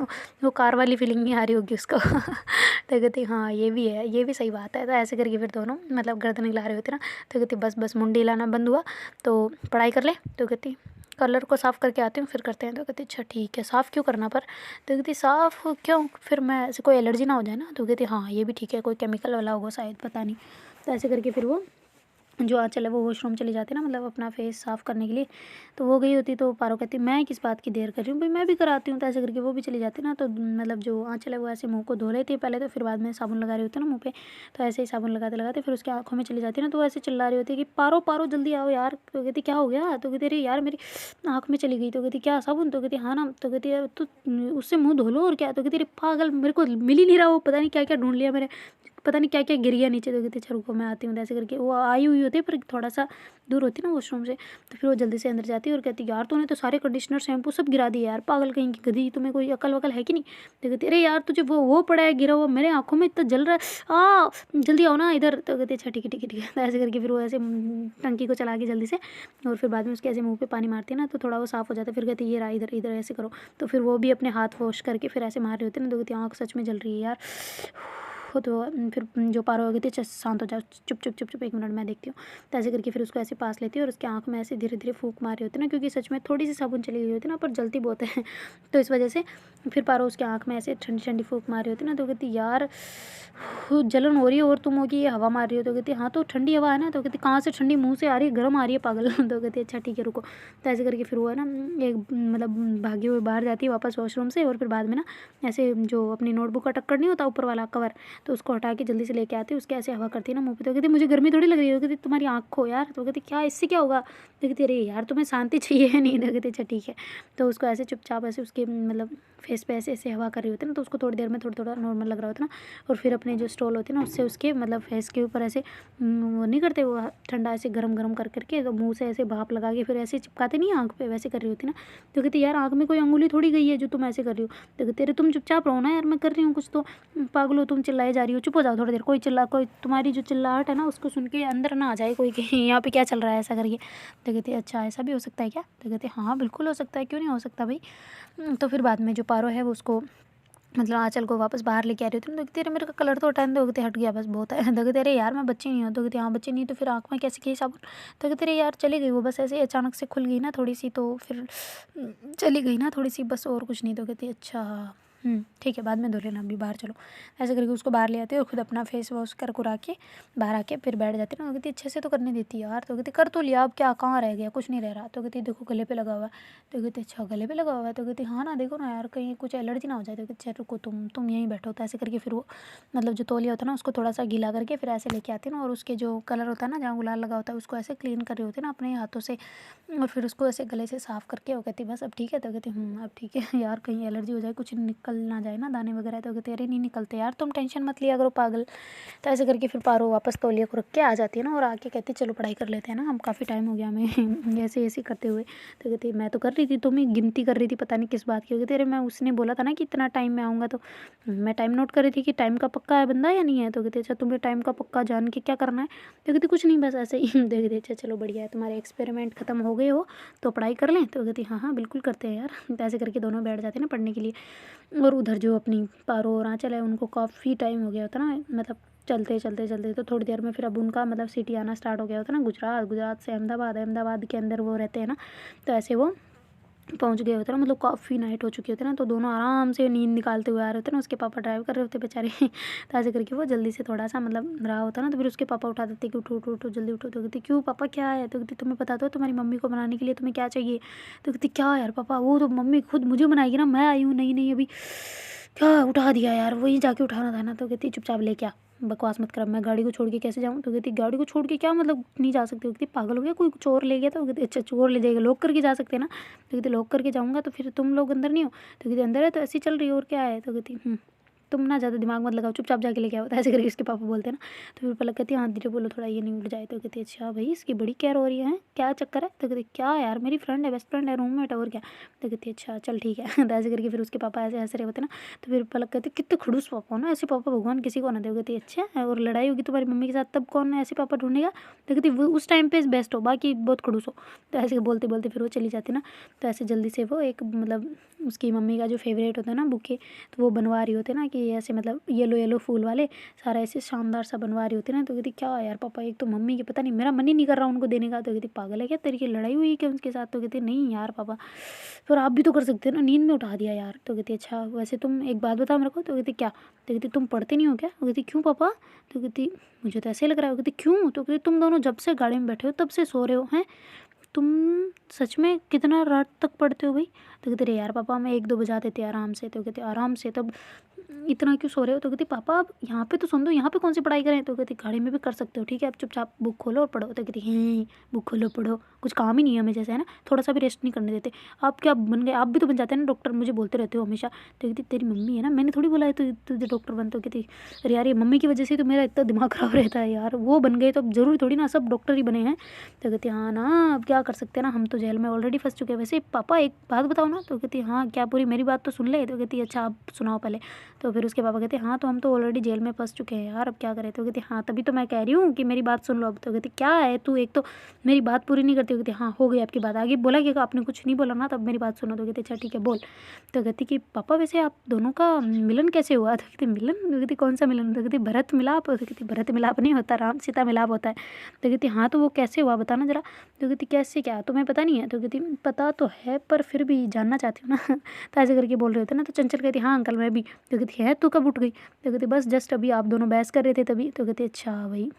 वो कार वाली फीलिंग नहीं आ रही होगी उसको। तो कहती हाँ ये भी है, ये भी सही बात है। तो ऐसे करके फिर दोनों मतलब गर्दन हिला रहे होते ना। तो कहती बस बस मुंडी हिलाना बंद हुआ तो पढ़ाई कर ले। तो कहती कलर को साफ़ करके आती हूँ फिर करते हैं। तो कहती अच्छा ठीक है, साफ़ क्यों करना पर? तो कहती साफ़ क्यों, फिर मैं ऐसे कोई एलर्जी ना हो जाए ना। तो कहती हाँ ये भी ठीक है, कोई केमिकल वाला होगा शायद, पता नहीं। तो ऐसे करके फिर वो जो आँचल है वो वॉशरूम चली जाती है ना, मतलब अपना फेस साफ़ करने के लिए। तो वो गई होती तो पारो कहती मैं किस बात की देर कर रही हूँ भाई, मैं भी कराती हूँ। तो ऐसे करके वो भी चली जाती ना। तो मतलब जो आँचल है वो ऐसे मुँह को धो लेती है पहले तो, फिर बाद में साबुन लगा रही होती है ना मुँह पे। तो ऐसे ही साबुन लगाते लगाते फिर उसकी आँखों में चली जाती है ना। तो वो ऐसे चिल्ला रही होती है कि पारो पारो जल्दी आओ यार। तो कहती क्या हो गया? तो कहती अरे यार मेरी आँख में चली गई। तो कहती क्या साबुन? तो कहती हाँ ना। तो कहती है तो उससे मुँह धो लो और क्या। तो कहती अरे पागल, मेरे को मिल ही नहीं रहा, वो पता नहीं क्या क्या ढूंढ लिया मेरे, पता नहीं क्या क्या गिर गया नीचे। तो कहती अच्छा रुको मैं आती हूँ। तो ऐसे करके वो आई हुई होती है पर थोड़ा सा दूर होती है ना वॉशरूम से। तो फिर वो जल्दी से अंदर जाती है और कहती यार तूने तो सारे कंडीशनर शैम्पू सब गिरा दिए यार, पागल कहीं की गधी, तुम्हें कोई अकल वकल है कि नहीं? तो कहती अरे यार तुझे वो पड़ा है गिरा हुआ, मेरे आंखों में इतना जल रहा है, जल्दी आओ ना इधर। तो कहती अच्छा ठीक है ठीक है ठीक है। तो ऐसे करके फिर वो ऐसे टंकी को चला के जल्दी से, और फिर बाद में उसके ऐसे मुँह पे पानी मारती है ना तो थोड़ा वो साफ़ हो जाता है। फिर कहती ये रहा इधर इधर ऐसे करो। तो फिर वो भी अपने हाथ वॉश करके फिर ऐसे मार रही होती है ना। तो कहती आँख सच में जल रही है यार। तो फिर जो पारो हो गई थी शांत हो जाओ, चुप चुप चुप चुप 1 मिनट मैं देखती हूँ। तो ऐसे करके फिर उसको ऐसे पास लेती है और उसकी आँख में ऐसे धीरे धीरे फूंक मार रही होती है ना, क्योंकि सच में थोड़ी सी साबुन चली गई होती है ना पर जलती बहुत है। तो इस वजह से फिर पारो उसकी आँख में ऐसे ठंडी ठंडी फूंक मार रही होती है ना। तो कहती यार जलन हो रही है और तुम होगी ये हवा मार रही हो। तो कहती हाँ तो ठंडी हवा है ना। तो कहती कहाँ से ठंडी, मुँह से आ रही है, गर्म आ रही है पागल। तो कहती अच्छा ठीक है रुको। तो ऐसे करके फिर वो है ना एक मतलब भागी हुई बाहर जाती है वापस वॉशरूम से, और फिर बाद में ना ऐसे जो अपनी नोटबुक का टक्कर नहीं होता ऊपर वाला कवर, तो उसको हटा के जल्दी से लेके आती है, उसके ऐसे हवा करती है ना मुँह पे। तो कहती मुझे गर्मी थोड़ी लग रही है। कहती तुम्हारी आँख को यार। तो कहती क्या इससे क्या होगा? तो कहती अरे यार तुम्हें शांति चाहिए है नहीं? तो कहती अच्छा ठीक है। तो उसको ऐसे चुपचाप ऐसे उसके मतलब फेस पे ऐसे ऐसे हवा कर रही होती है ना। तो उसको थोड़ी देर में थोड़ा थोड़ा नॉर्मल लग रहा होता है ना, और फिर अपने जो स्टॉल होती है ना उससे उसके मतलब फेस के ऊपर ऐसे वो नहीं करते वो ठंडा ऐसे गरम गरम कर करके, तो मुँह से ऐसे भाप लगा के फिर ऐसे चिपकाते नहीं आँख पे, वैसे कर रही होती ना। तो कहती यार आँख में कोई अंगुली थोड़ी गई है जो तुम ऐसे कर रही हो। तो कहती अरे तुम चुपचाप रहो ना यार, मैं कर रही हूँ कुछ तो, पागल हो तुम, चिल्लाए जा रही हो, चुप हो जाओ थोड़ी देर। कोई तुम्हारी जो चिल्लाहट है ना उसको सुन के अंदर ना आ जाए कोई कि यहाँ पे क्या चल रहा है ऐसा करके। तो कहती अच्छा ऐसा भी हो सकता है क्या? तो कहते हाँ बिल्कुल हो सकता है, क्यों नहीं हो सकता भाई। तो फिर बाद में जो पारो है वो उसको मतलब आँचल को वापस बाहर लेके आ रही होती है। तो कहती अरे मेरे का कलर तो हटाने दो। कहते हट गया बस बहुत है। तो कहते अरे यार मैं बच्ची नहीं हूँ। तो कहती हाँ बच्ची नहीं तो फिर आँख में कैसे की साबुन? तो कहते अरे यार चली गई वो, बस ऐसे अचानक से खुल गई ना थोड़ी सी, तो फिर चली गई ना थोड़ी सी, बस और कुछ नहीं। तो कहती अच्छा ठीक है बाद में धो लेना, अभी बाहर चलो। ऐसे करके उसको बाहर ले आते और खुद अपना फेस वॉश कर कुरा के बाहर आके फिर बैठ जाती ना। तो कहती अच्छे से तो करने देती है यार। तो कहती कर तो लिया, अब क्या कहाँ रह गया, कुछ नहीं रह रहा। तो कहती देखो गले पे लगा हुआ है। तो कहती अच्छा गले पे लगा हुआ है? तो कहती हाँ ना देखो ना यार कहीं कुछ एलर्जी ना हो जाए। तो कहती अच्छा रुको तुम यहीं बैठो। तो ऐसे करके फिर वो मतलब जो तौलिया होता है ना उसको थोड़ा सा गीला करके फिर ऐसे लेके आती ना, और उसके जो कलर होता है ना जहाँ गुलाल लगा होता है उसको ऐसे क्लीन कर रही होती है ना अपने हाथों से, और फिर उसको ऐसे गले से साफ़ करके वो कहती बस अब ठीक है। तो कहती अब ठीक है। यार कहीं एलर्जी हो जाए, कुछ निकल ना जाए ना दाने वगैरह। तो कहते अरे नहीं निकलते यार, तुम टेंशन मत लिया करो पागल। तो ऐसे करके फिर पारो वापस तौलिया को रख के आ जाती है ना, और आके कहती चलो पढ़ाई कर लेते हैं ना, हम काफ़ी टाइम हो गया हमें ऐसे ऐसे करते हुए। तो कहती मैं तो कर रही थी, तुम्हें गिनती कर रही थी, पता नहीं किस बात की। कहती अरे मैं उसने बोला था ना कि इतना टाइम में आऊँगा, तो मैं टाइम नोट कर रही थी कि टाइम का पक्का है बंदा या नहीं है। तो कहती अच्छा तुम्हें टाइम का पक्का जान के क्या करना है? तो कहती कुछ नहीं बस ऐसे ही। तो कहती अच्छा चलो बढ़िया है, तुम्हारे एक्सपेरिमेंट खत्म हो गए हो तो पढ़ाई कर लें। तो कहती हाँ हाँ बिल्कुल करते हैं यार। तो ऐसे करके दोनों बैठ जाते हैं ना पढ़ने के लिए। और उधर जो अपनी पारो और आँचल है उनको काफ़ी टाइम हो गया होता ना, मतलब चलते चलते चलते। तो थोड़ी देर में फिर अब उनका मतलब सिटी आना स्टार्ट हो गया होता ना, गुजरात से अहमदाबाद, अहमदाबाद के अंदर वो रहते हैं ना। तो ऐसे वो पहुंच गए होते ना, मतलब काफ़ी नाइट हो चुकी होती ना, तो दोनों आराम से नींद निकालते हुए आ रहे होते ना, उसके पापा ड्राइव कर रहे होते बेचारे तो ऐसे करके वो जल्दी से थोड़ा सा मतलब रहा होता ना, तो फिर उसके पापा उठा देते कि उठो उठो उठो जल्दी उठो। तो कहती क्यों पापा क्या है? तो कहती तुम्हें पता तो है तुम्हारी मम्मी को बनाने के लिए तुम्हें क्या चाहिए? तो कहती क्या यार पापा, वो तो मम्मी खुद मुझे बनाएगी ना, मैं आई हूँ नहीं नहीं अभी, क्या उठा दिया यार, वही जाके उठाना था ना। तो कहती चुपचाप लेके आ, बकवास मत कर, मैं गाड़ी को छोड़ के कैसे जाऊँ? तो कहती गाड़ी को छोड़ के क्या मतलब नहीं जा सकती? कहती पागल हो गया, कोई चोर ले गया? तो कहती अच्छा चोर ले जाएगा, लॉक करके जा सकते हैं ना? तो कहती लॉक करके जाऊँगा तो फिर तुम लोग अंदर नहीं हो? तो कहती अंदर है तो ऐसी चल रही हो और क्या है? तो कहती तुम ना ज़्यादा दिमाग मत लगाओ, चुपचाप जाके लेके आओ। तो ऐसे करके उसके पापा बोलते हैं ना, तो फिर पलक कहती हाँ धीरे बोलो थोड़ा ये नहीं उठ जाए। तो कहती अच्छा भाई इसकी बड़ी केयर हो रही है, क्या चक्कर है? तो कहती क्या यार मेरी फ्रेंड है, बेस्ट फ्रेंड है, रूममेट है और क्या। तो कहती अच्छा चल ठीक है तो ऐसे करके फिर उसके पापा ऐसे हंस रहे होते ना, तो फिर पलक कहती कितने खड़ूस पापा हो ना, ऐसे पापा भगवान किसी को ना दे। कहती अच्छा है, और लड़ाई होगी तुम्हारी मम्मी के साथ तब कौन ऐसे पापा ढूंढेगा? तो कहती वो उस टाइम पे बेस्ट हो, बाकी बहुत खड़ूस हो। तो ऐसे बोलते बोलते फिर वो चली जाती ना, तो ऐसे जल्दी से वो एक मतलब उसकी मम्मी का जो फेवरेट होता है ना बुके, तो वो बनवा रही होती ना कि ऐसे मतलब येलो येलो फूल वाले सारा ऐसे शानदार सा बनवा रही होती ना। तो कहती क्या यार पापा, एक तो मम्मी के पता नहीं मेरा मन ही नहीं कर रहा उनको देने का। तो कहती पागल है क्या, तेरी की लड़ाई हुई क्या उनके साथ? तो कहती नहीं यार पापा, फिर आप भी तो कर सकते हो ना, नींद में उठा दिया यार। तो कहती अच्छा वैसे तुम एक बात बताओ मेरे को। तो कहती क्या? तो कहती तुम पढ़ते नहीं हो क्या? तो कहती क्यों पापा? तो कहती मुझे तो ऐसे लग रहा है। कहती क्यों? तो कहती तुम दोनों जब से गाड़ी में बैठे हो तब से सो रहे हो हैं, तुम सच में कितना रात तक पढ़ते हो भाई? तो कहते अरे यार पापा मैं 1-2 बजा देते आराम से। तो कहते आराम से, तब इतना क्यों सो रहे हो? तो कहती पापा आप यहाँ पे तो सुन दो, यहाँ पे कौन सी पढ़ाई करें? तो कहती गाड़ी में भी कर सकते हो, ठीक है आप चुपचाप बुक खोलो और पढ़ो। तो कहती हैं बुक खोलो पढ़ो, कुछ काम ही नहीं है हमें जैसे है ना, थोड़ा सा भी रेस्ट नहीं करने देते। आप क्या बन गए? आप भी तो बन जाते हैं ना डॉक्टर, मुझे बोलते रहते हो हमेशा। तो कहती तेरी मम्मी है ना, मैंने थोड़ी बोला है तो तुझे डॉक्टर बन। तो कहती अरे यार ये मम्मी की वजह से तो मेरा इतना दिमाग खराब रहता है यार, वो बन गए तो अब जरूरी थोड़ी ना सब डॉक्टर ही बने हैं। तो कहती हाँ ना, अब क्या कर सकते हैं ना, हम तो जेल में ऑलरेडी फंस चुके हैं। वैसे पापा एक बात बताओ ना। तो कहती हाँ क्या, पूरी मेरी बात तो सुन ले। तो कहती अच्छा आप सुनाओ पहले। तो फिर उसके पापा कहते हाँ तो हम तो ऑलरेडी जेल में फंस चुके हैं यार, अब क्या करें? तो कहती हाँ तभी तो मैं कह रही हूँ कि मेरी बात सुन लो अब। तो कहती क्या है तू, एक तो मेरी बात पूरी नहीं करती। कहती हाँ हो गई आपकी बात, आगे बोला कि आपने कुछ नहीं बोला ना, तब मेरी बात सुनो। तो कहती अच्छा ठीक है बोल। तो कहती कि पापा वैसे आप दोनों का मिलन कैसे हुआ? तो कहती मिलन? तो कहती कौन सा मिलन? तो कहती भरत मिलाप। तो कहती भरत मिलाप नहीं होता, राम सीता मिलाप होता है। तो कहती हाँ तो वो कैसे हुआ बताना जरा। तो कहती कैसे क्या, तुम्हें पता नहीं है? तो कहती पता तो है पर फिर भी जानना चाहती हूँ ना तो ऐसे करके बोल रहे थे ना। तो चंचल कहती हाँ अंकल मैं भी। तो कहती है तू कब उठ गई? तो कहती बस जस्ट अभी आप दोनों बहस कर रहे थे तभी। तो कहती अच्छा भाई,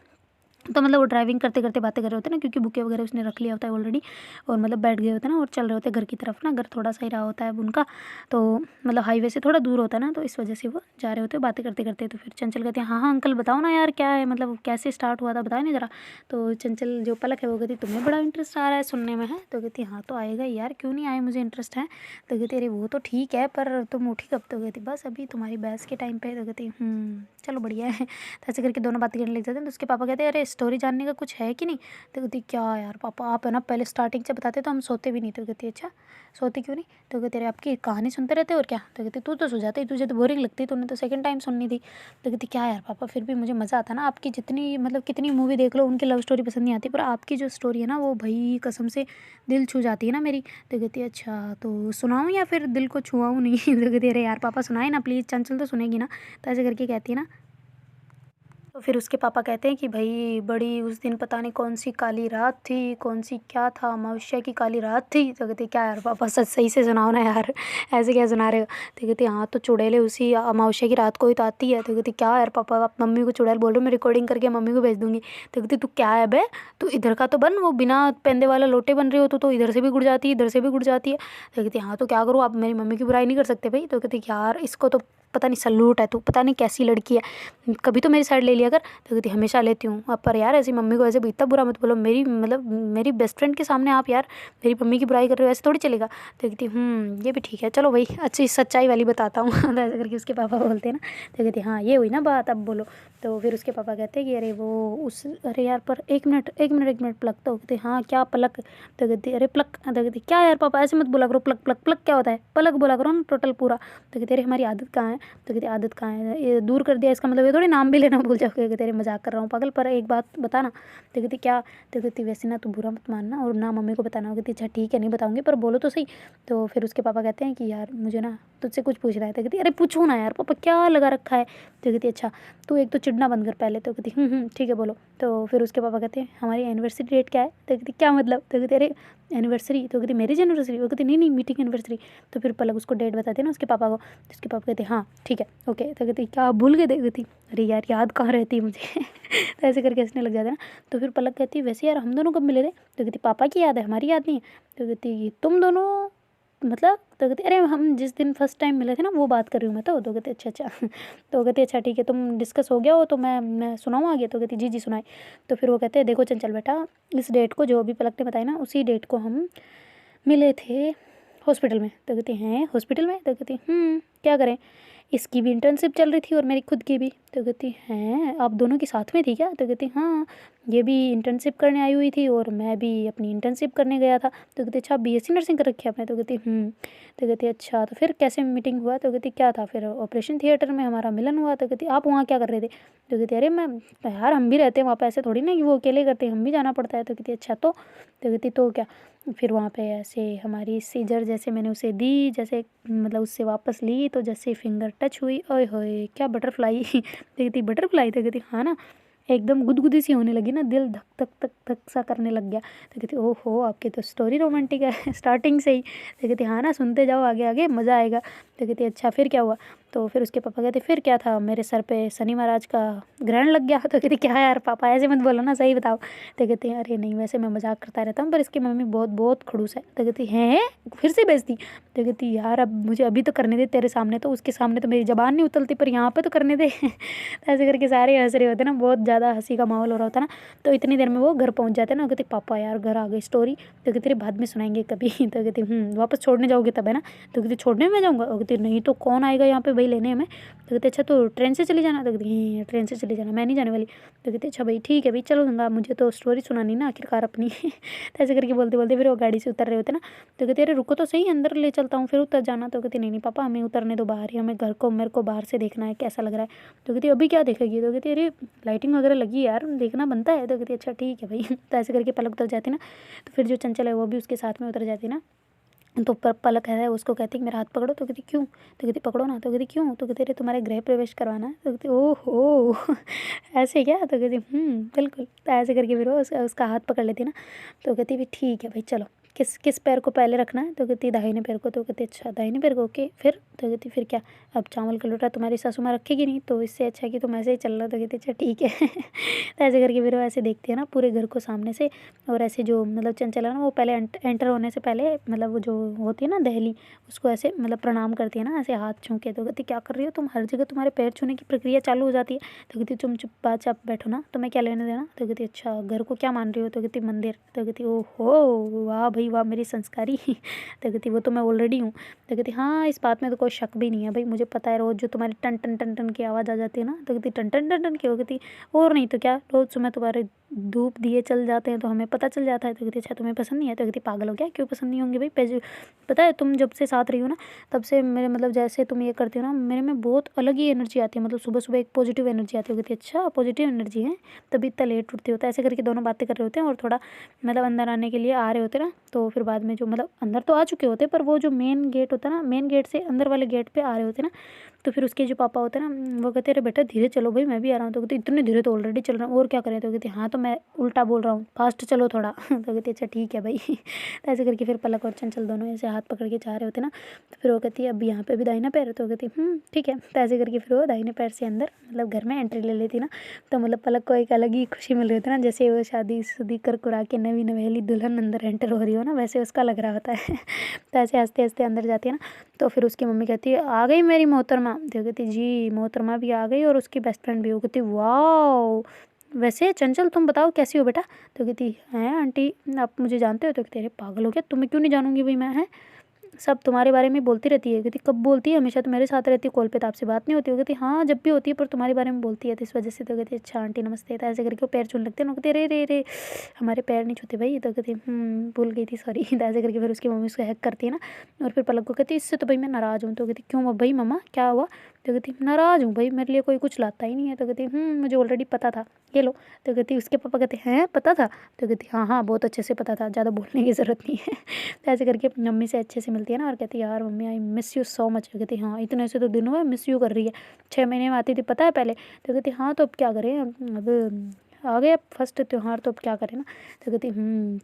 तो मतलब वो ड्राइविंग करते करते बातें कर रहे होते ना, क्योंकि बुके वगैरह उसने रख लिया होता है ऑलरेडी, और मतलब बैठ गए होते ना और चल रहे होते घर की तरफ ना, घर थोड़ा सा ही रहा होता है अब उनका, तो मतलब हाईवे से थोड़ा दूर होता है ना, तो इस वजह से वो जा रहे होते बातें करते करते। तो फिर चंचल कहते हैं हाँ हाँ अंकल बताओ ना यार क्या है, मतलब कैसे स्टार्ट हुआ था बताए ना ज़रा। तो चंचल जो पलक है वो कहती तुम्हें बड़ा इंटरेस्ट आ रहा है सुनने में है? तो कहती हाँ तो आएगा ही यार, क्यों नहीं आए, मुझे इंटरेस्ट है। तो कहती अरे वो तो ठीक है पर तुम उठी कब? तो कहती बस अभी तुम्हारी बहस के टाइम पे। तो कहती चलो बढ़िया है तो ऐसे करके दोनों बातें करने लग जाते हैं। तो उसके पापा कहते हैं अरे स्टोरी जानने का कुछ है कि नहीं? तो कहती क्या यार पापा आप है ना पहले स्टार्टिंग से बताते तो हम सोते भी नहीं। तो कहती अच्छा सोते क्यों नहीं? तो कहते अरे आपकी कहानी सुनते रहते और क्या? तो कहती तू तो सो जाती, तुझे तो बोरिंग लगती, तूने तो सेकंड टाइम सुननी थी। तो कहती क्या यार पापा फिर भी मुझे मज़ा आता ना, आपकी जितनी मतलब कितनी मूवी देख लो उनकी लव स्टोरी पसंद नहीं आती, पर आपकी जो स्टोरी है ना वो भाई कसम से दिल छू जाती है ना मेरी। तो कहती अच्छा तो सुनाऊँ या फिर दिल को छुआऊँ नहीं तो कहती अरे यार पापा सुनाए ना प्लीज़, चंचल तो सुनेगी ना। तो ऐसे करके कहती है ना। तो फिर उसके पापा कहते हैं कि भाई बड़ी उस दिन पता नहीं कौन सी काली रात थी, कौन सी क्या था, अमावस्या की काली रात थी। तो कहते क्या यार पापा सच सही से सुनाओ ना यार ऐसे क्या सुना रहे हो? तो कहते हाँ तो चुड़ैलें उसी अमावस्या की रात को ही तो आती है। तो कहती क्या यार पापा आप मम्मी को चुड़ैल बोल रहे हो, मैं रिकॉर्डिंग करके मम्मी को भेज दूँगी। तो कहती तू क्या है बे, तू इधर का तो बन, वो बिना पेंदे वाला लोटे बन रही हो तो इधर से भी गुड़ जाती है इधर से भी गुड़ जाती है। तो कहती हाँ तो क्या करूँ, आप मेरी मम्मी की बुराई नहीं कर सकते भाई। तो कहती यार इसको तो पता नहीं सल्यूट है, तू पता नहीं कैसी लड़की है, कभी तो मेरी साइड ले लिया कर। तो कहती हमेशा लेती हूँ अब, पर यार ऐसी मम्मी को ऐसे इतना बुरा मत बोलो, मेरी मतलब मेरी बेस्ट फ्रेंड के सामने आप यार मेरी मम्मी की बुराई कर रहे हो, ऐसे थोड़ी चलेगा। तो कहती ये भी ठीक है चलो भाई अच्छी सच्चाई वाली बताता हूँ तो ऐसे करके उसके पापा बोलते हैं ना। तो कहती हाँ ये हुई ना बात, अब बोलो। तो फिर उसके पापा कहते हैं कि अरे वो उस अरे यार पर एक मिनट एक मिनट एक मिनट प्लक। तो कहते हाँ क्या पलक? तो कहती अरे प्लक। तो कहती क्या यार पापा ऐसे मत बोला करो, प्लक प्लक प्लक क्या होता है, पलक बोला करो ना टोटल पूरा। तो कहते अरे हमारी आदत कहाँ है? तो कहती आदत कहाँ है, ये दूर कर दिया इसका मतलब ये थोड़ी नाम भी लेना भूल जाओगे। कहते अरे मजाक कर रहा हूँ पागल, पर एक बात बताना। तो कहती क्या? तो कहती वैसे ना तू बुरा मत मानना और ना मम्मी को बताना। कहती अच्छा ठीक है नहीं बताऊँगी पर बोलो तो सही। तो फिर उसके पापा कहते हैं कि यार मुझे ना तुझसे कुछ पूछ रहा है। तो कहती अरे पूछो ना यार पापा क्या लगा रखा है। तो कहती अच्छा तू एक तो चिढ़ना बंद कर पहले। तो कहती ठीक है बोलो। तो फिर उसके पापा कहते हैं हमारी एनिवर्सरी डेट क्या है। तो कहती क्या मतलब। तो कहती अरे एनिवर्सरी। तो कहती मैरिज एनिवर्सरी। वो कहती नहीं मीटिंग एनिवर्सरी। तो फिर पलक उसको डेट बताते ना उसके पापा को। तो उसके पापा कहते हाँ ठीक है ओके। तो कहती क्या आप भूल गए। तो कहती अरे यार याद कहाँ रहती है मुझे। तो ऐसे करके हंसने लग जाते ना। तो फिर पलक कहती वैसे यार हम दोनों कब मिले थे। तो कहती पापा की याद है हमारी याद नहीं है। तो कहती तुम दोनों मतलब। तो कहती अरे हम जिस दिन फर्स्ट टाइम मिले थे ना वो बात कर रही हूँ मैं। तो कहती अच्छा अच्छा। तो कहती अच्छा ठीक है तुम डिस्कस हो गया हो तो मैं सुनाऊँ आगे। तो कहती जी सुनाई। तो फिर वो कहते हैं देखो चंचल बेटा इस डेट को जो अभी पलक ने बताया ना उसी डेट को हम मिले थे हॉस्पिटल में। तो कहती हैं हॉस्पिटल में। तो कहती क्या करें इसकी भी इंटर्नशिप चल रही थी और मेरी खुद की भी। तो कहती हैं आप दोनों की साथ में थी क्या। तो कहती हाँ ये भी इंटर्नशिप करने आई हुई थी और मैं भी अपनी इंटर्नशिप करने गया था। तो कहती अच्छा बीएससी नर्सिंग कर रखी है आपने। तो कहती तो कहती अच्छा तो फिर कैसे मीटिंग हुआ। तो कहती क्या था फिर ऑपरेशन थिएटर में हमारा मिलन हुआ। तो कहती आप वहाँ क्या कर रहे थे। तो कहती अरे मैं यार हम भी रहते हैं वहाँ पे ऐसे थोड़ी ना कि वो अकेले करते हैं हम भी जाना पड़ता है। तो कहती अच्छा तो कहती तो क्या फिर वहाँ पे ऐसे हमारी सीजर जैसे मैंने उसे दी जैसे मतलब उससे वापस ली तो जैसे फिंगर टच हुई ओए होए क्या बटरफ्लाई। देखती बटरफ्लाई। तो कहती हाँ ना एकदम गुदगुदी सी होने लगी ना दिल धक धक धक धक सा करने लग गया। तो कहती ओहो आपकी तो स्टोरी रोमांटिक है स्टार्टिंग से ही। तो कहती हाँ ना सुनते जाओ आगे आगे मज़ा आएगा। तो कहती अच्छा फिर क्या हुआ। तो फिर उसके पापा कहते फिर क्या था मेरे सर पे शनि महाराज का ग्रहण लग गया। तो कहती क्या यार पापा ऐसे मत बोलो ना सही बताओ। तो कहती हैं अरे नहीं वैसे मैं मजाक करता रहता हूँ पर इसकी मम्मी बहुत बहुत खड़ूस है। तो कहती हैं फिर से बेइज्जती। तो कहती यार अब मुझे अभी तो करने दे तेरे सामने तो उसके सामने तो मेरी ज़बान नहीं उतलती पर यहाँ पे तो करने दे। तो ऐसे करके सारे हंस रहे होते ना बहुत ज़्यादा हंसी का माहौल हो रहा होता ना। तो इतनी देर में वो घर पहुँच जाते ना। कहते पापा यार घर आ गई स्टोरी। तो कहती बाद में सुनाएंगे कभी। तो कहती वापस छोड़ने जाओगे तब है ना। तो कहती छोड़ने में जाऊँगा। और कहती नहीं तो कौन आएगा यहाँ पे भाई लेने हमें। तो कहते अच्छा तो ट्रेन से चली जाना। तो कहती ट्रेन से चली जाना मैं नहीं जाने वाली। तो कहते अच्छा भाई ठीक है भाई चलो गंगा मुझे तो स्टोरी सुनानी ना आखिरकार अपनी। तो ऐसे करके बोलते बोलते फिर वो गाड़ी से उतर रहे होते ना। तो कहते अरे रुको तो सही अंदर ले चलता हूँ फिर उतर जाना। तो कहती नहीं पापा हमें उतरने दो बाहर ही हमें घर को मेरे को बाहर से देखना है कैसा लग रहा है। तो कहती अभी क्या देखेगी। तो कहती अरे लाइटिंग वगैरह लगी यार देखना बनता है। तो कहती अच्छा ठीक है भाई। तो ऐसे करके पलक उतर जाती ना। तो फिर जो चंचल है वो भी उसके साथ में उतर जाती ना। तो पलक है उसको कहती कि मेरा हाथ पकड़ो। तो कहती क्यों। तो कहती पकड़ो ना। तो कहती क्यों। तो कहती अरे तुम्हारे गृह प्रवेश करवाना है। तो कहती ओहो ऐसे क्या। तो कहती बिल्कुल। तो ऐसे करके फिर वो उसका हाथ पकड़ लेती ना। तो कहती भी ठीक है भाई चलो किस किस पैर को पहले रखना है। तो कहती दाहिने पैर को। तो कहती अच्छा दाहिने पैर को ओके फिर। तो कहती फिर क्या अब चावल का लोटा तुम्हारी सासू माँ रखेगी नहीं तो इससे अच्छा कि तुम ऐसे ही चल रहा। तो कहती अच्छा ठीक है। तो ऐसे करके फिर वो ऐसे देखती है ना पूरे घर को सामने से। और ऐसे जो मतलब चंचल है ना वो पहले एंटर होने से पहले मतलब वो जो होती है ना दहली उसको ऐसे मतलब प्रणाम करती है ना ऐसे हाथ छू के। तो कहती क्या कर रही हो तुम हर जगह तुम्हारे पैर छूने की प्रक्रिया चालू हो जाती है। तो कहती तुम चुप बैठो ना तुम्हें क्या लेने देना। तो कहती अच्छा घर को क्या मान रही हो। तो कहती मंदिर। तो कहती ओहो वाह भाई वाह मेरी संस्कारी। तो कहती वो तो मैं ऑलरेडी हूँ। तो कहती हाँ इस बात में तो कोई शक भी नहीं है भाई मुझे पता है रोज़ जो तुम्हारी टन टन टन टन की आवाज़ आ जाती है ना। तो कहती टन टन टन टन की। वो कहती और नहीं तो क्या रोज़ सुबह तुम्हारे धूप दिए चल जाते हैं तो हमें पता चल जाता है। तो कहती अच्छा तुम्हें पसंद नहीं है। तो कहती पागल हो क्या क्यों पसंद नहीं होंगे भाई पता है तुम जब से साथ रही हो ना तब से मेरे मतलब जैसे तुम ये करती हो ना मेरे में बहुत अलग ही एनर्जी आती है मतलब सुबह सुबह एक पॉजिटिव एनर्जी आती है। कहती अच्छा पॉजिटिव एनर्जी है तभी इतना लेट उठती होता है। ऐसे करके दोनों बातें कर रहे होते हैं और थोड़ा मतलब अंदर आने के लिए आ रहे होते ना। तो फिर बाद में जो मतलब अंदर तो आ चुके होते पर वो जो मेन गेट होता है ना मेन गेट से अंदर वाले गेट पे आ रहे होते ना। तो फिर उसके जो पापा होते हैं ना वो कहते अरे बेटा धीरे चलो भाई मैं भी आ रहा हूँ। तो कहती इतने धीरे तो ऑलरेडी चल रहा हूँ और क्या करें। तो कहती हाँ तो मैं उल्टा बोल रहा हूँ फास्ट चलो थोड़ा। तो कहती अच्छा ठीक है भाई। तो ऐसे करके फिर पलक और चंचल दोनों ऐसे हाथ पकड़ के जा रहे होते ना। तो फिर वो कहती है अब यहाँ पे भी दाहिना पैर। तो कहती ठीक है। तो ऐसे करके फिर वो दाहिने पैर से अंदर मतलब घर में एंट्री ले लेती ना। तो मतलब पलक को एक अलग ही खुशी मिल रही होती ना जैसे वो शादी शुदी कर कुरा के नवी नवेली दुल्हन अंदर एंटर हो रही हो ना वैसे उसका लग रहा होता है। तो ऐसे हंसते हंसते अंदर जाती है ना। तो फिर उसकी मम्मी कहती है आ गई मेरी मोहतरमा। तो कहती जी मोहतरमा भी आ गई और उसकी बेस्ट फ्रेंड भी हो। कहती वाह वैसे चंचल तुम बताओ कैसी हो बेटा। तो कहती हैं आंटी आप मुझे जानते हो। तो कहते अरे पागल हो गया तुम्हें क्यों नहीं जानूंगी भाई मैं है सब तुम्हारे बारे में बोलती रहती है। कहती कब बोलती है हमेशा तो मेरे साथ रहती है कॉल पे तो आपसे बात नहीं होती। वो कहती हाँ जब भी होती है पर तुम्हारे बारे में बोलती है तो इस वजह से। तो कहती अच्छा आंटी नमस्ते। तो ऐसे करके वो पैर छूने लगते हैं। कहते रे रे रे हमारे पैर नहीं छूते भाई। तो कहती भूल गई थी सॉरी। तो ऐसे करके फिर उसकी मम्मी उसको हैक करती है ना। और फिर पलक को कहती इससे तो भाई मैं नाराज़ हूँ। तो कहती क्यों भाई मम्मा क्या हुआ। तो कहती नाराज़ हूँ भाई मेरे लिए कोई कुछ लाता ही नहीं है। तो कहती मुझे ऑलरेडी पता था ये लो। तो कहती उसके पापा कहते हैं पता था। तो कहती हाँ हाँ बहुत अच्छे से पता था ज़्यादा बोलने की ज़रूरत नहीं है। तो ऐसे करके मम्मी से अच्छे से मिलती है है ना, और कहती है यार mummy I miss you so much. कहती हाँ इतने से तो दिन हुए मिस यू कर रही है, 6 महीने में आती थी पता है पहले। तो कहती हाँ तो अब क्या करें, अब आ गया फर्स्ट त्यौहार तो अब क्या करें ना। तो कहती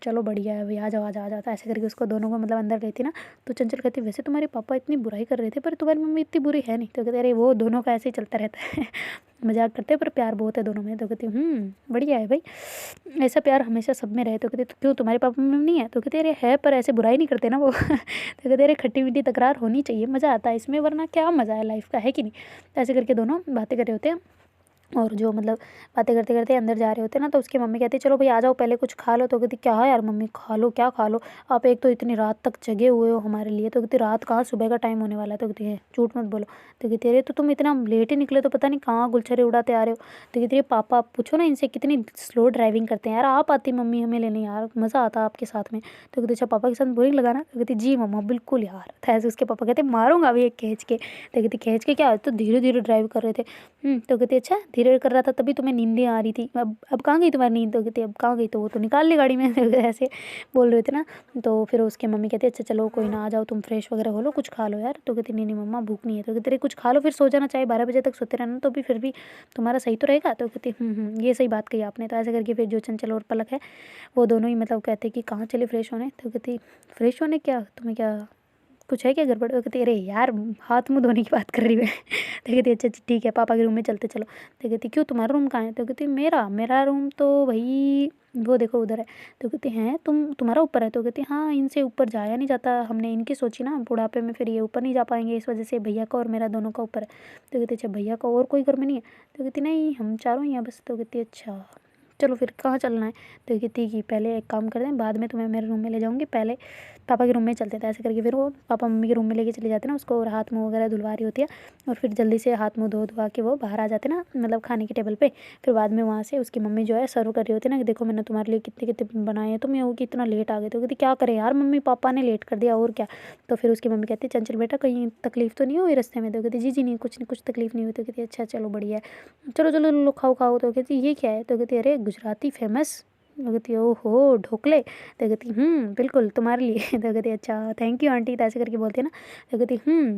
चलो बढ़िया है भाई, आ जाओ आ जाओ आ जाओ। तो ऐसे करके उसको दोनों को मतलब अंदर रहती ना। तो चंचल कहती वैसे तुम्हारे पापा इतनी बुराई कर रहे थे पर तुम्हारी मम्मी इतनी बुरी है नहीं। तो कहते अरे वो दोनों का ऐसे ही चलता रहता है मजाक करते हैं पर प्यार बहुत है दोनों में। तो कहती बढ़िया है भाई, ऐसा प्यार हमेशा सब में रहे। तो कहते तो क्यों तुम्हारे पापा में नहीं है। तो कहते अरे है पर ऐसे बुराई नहीं करते ना वो तो कहते अरे खट्टी मीठी तकरार होनी चाहिए, मज़ा आता है इसमें, वरना क्या मज़ा है लाइफ का, है कि नहीं। तो ऐसे करके दोनों बातें कर रहे होते हैं, और जो मतलब बातें करते करते अंदर जा रहे होते हैं ना। तो उसकी मम्मी कहती है चलो भाई आ जाओ पहले कुछ खा लो। तो कहती क्या है यार मम्मी, खा लो क्या खा लो, आप एक तो इतनी रात तक जगे हुए हो हमारे लिए। तो कहती रात कहाँ, सुबह का टाइम होने वाला है। तो कहती है झूठ मत बोलो। तो कहती अरे तो तुम इतना लेट ही निकले तो पता नहीं कहाँ गुलछरे उड़ाते आ रहे हो। तो कहती है पापा आप पूछो ना इनसे कितनी स्लो ड्राइविंग करते हैं यार, आप आती मम्मी हमें लेने यार, मज़ा आता आपके साथ में। तो कहती अच्छा पापा के साथ बोरिंग लगा ना। तो कहती जी मम्मा बिल्कुल यार। तो ऐसे उसके पापा कहते मारूंगा अभी एक खींच के। तो कहती खींच के क्या, तो धीरे धीरे ड्राइव कर रहे थे। तो कहती अच्छा धीरे कर रहा था तभी तुम्हें नींद आ रही थी, अब कहाँ गई तुम्हारी नींद। तो कहती अब कहाँ गई, तो वो तो निकाल ली गाड़ी में ऐसे बोल रहे थे ना। तो फिर उसके मम्मी कहती अच्छा चलो कोई ना, आ जाओ तुम फ्रेश वगैरह हो लो, कुछ खा लो यार। तो कहती नहीं नहीं मम्मा भूख नहीं है। तो कहती कुछ खा लो फिर सो जाना, चाहे 12 बजे तक सोते रहना तो भी फिर भी तुम्हारा सही तो रहेगा। तो कहती ये सही बात कही आपने। तो ऐसे करके फिर जो चंचल और पलक है वो दोनों ही मतलब कहते कि कहाँ चले फ्रेश होने। तो कहती फ्रेश होने क्या, तुम्हें क्या कुछ है क्या गड़बड़। तो कहती अरे यार हाथ मुँह धोने की बात कर रही है तो कहती अच्छा अच्छा ठीक है पापा के रूम में चलते चलो। तो कहती क्यों तुम्हारा रूम कहाँ है। तो कहती मेरा रूम तो भाई वो देखो उधर है। तो कहती हैं तुम्हारा ऊपर है। तो कहती हाँ इनसे ऊपर जाया नहीं जाता, हमने इनकी सोची ना बुढ़ापे में फिर ये ऊपर नहीं जा पाएंगे, इस वजह से भैया का और मेरा दोनों का ऊपर है। तो कहती अच्छा भैया का और कोई घर में नहीं है। तो कहती नहीं हम चारों ही हैं बस। तो कहती अच्छा चलो फिर कहाँ चलना है। तो कहती कि पहले एक काम करते हैं, बाद में तुम्हें मेरे रूम में ले जाऊँगी, पहले पापा के रूम में चलते थे। ऐसे करके फिर वो पापा मम्मी के रूम में लेके चले जाते ना उसको, और हाथ मुँह वगैरह धुलवा रही होती है, और फिर जल्दी से हाथ मुँह धो धुआ के वो बाहर आ जाते ना मतलब खाने की टेबल पे। फिर बाद में वहाँ से उसकी मम्मी जो है सर्व कर रही होती है ना कि देखो मैंने तुम्हारे लिए कितने कितने बनाए हैं, तुम ये हो कि इतना लेट आ गए। तो कहती क्या करें यार मम्मी पापा ने लेट कर दिया और क्या। तो फिर उसकी मम्मी कहती चंचल बेटा कहीं तकलीफ़ तो नहीं हुई रास्ते में। तो कहती जी नहीं कुछ तकलीफ़ नहीं हुई। तो कहती अच्छा चलो बढ़िया है, चलो चलो लो खाओ खाओ। तो कहती ये क्या है। तो कहती अरे गुजराती फेमस। तो कहती ओहो ढोकले। तो कहती बिल्कुल तुम्हारे लिए तो कहती अच्छा थैंक यू आंटी। तो ऐसे करके बोलती है ना। तो कहती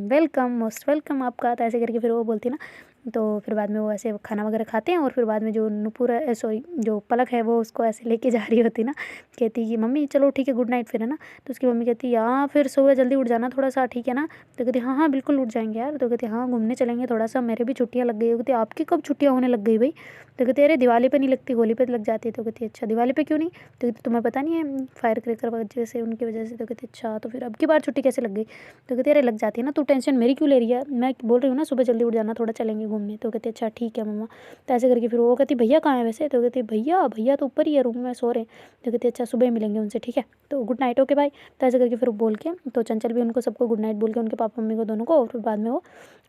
वेलकम मोस्ट वेलकम आपका। तो ऐसे करके फिर वो बोलती है ना। तो फिर बाद में वो ऐसे खाना वगैरह खाते हैं, और फिर बाद में जो नुपुर है सॉरी जो पलक है वो उसको ऐसे लेके जा रही होती ना, कहती कि मम्मी चलो ठीक है गुड नाइट फिर है ना। तो उसकी मम्मी कहती हाँ फिर सुबह जल्दी उठ जाना थोड़ा सा, ठीक है ना। तो कहती हाँ हाँ बिल्कुल उठ जाएंगे यार। तो कहती हाँ घूमने चलेंगे थोड़ा सा, मेरे भी छुट्टियाँ लग गई। कहती आपकी कब छुट्टियाँ होने लग गई भाई। तो कहती अरे दिवाली पे नहीं लगती होली पे लग जाती है। तो कहती अच्छा दिवाली पे क्यों नहीं। तो कहती तुम्हें पता नहीं है फायर क्रैकर वजह से उनकी वजह से। तो कहती अच्छा तो फिर अब की बार छुट्टी कैसे लग गई। तो कहती अरे लग जाती है ना, तू टेंशन मेरी क्यों ले रही है, मैं बोल रही हूँ ना सुबह जल्दी उठ जाना थोड़ा चलेंगे घूमने। तो कहती अच्छा ठीक है मम्मा। तो ऐसे करके फिर वो कहती भैया कहाँ है वैसे। तो कहती भैया तो ऊपर ही है रूम में सो रहे हैं। तो कहती अच्छा सुबह मिलेंगे उनसे ठीक है, तो गुड नाइट ओके बाय। तो ऐसे करके फिर वो बोल के तो चंचल भी उनको सबको गुड नाइट बोल के उनके पापा मम्मी को दोनों को, और फिर बाद में वो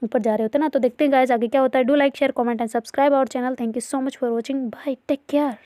ऊपर जा रहे होते हैं ना। तो देखते हैं गाइस आगे क्या होता है। Do like share comment and subscribe our channel. Thank you so much for watching, bye take care.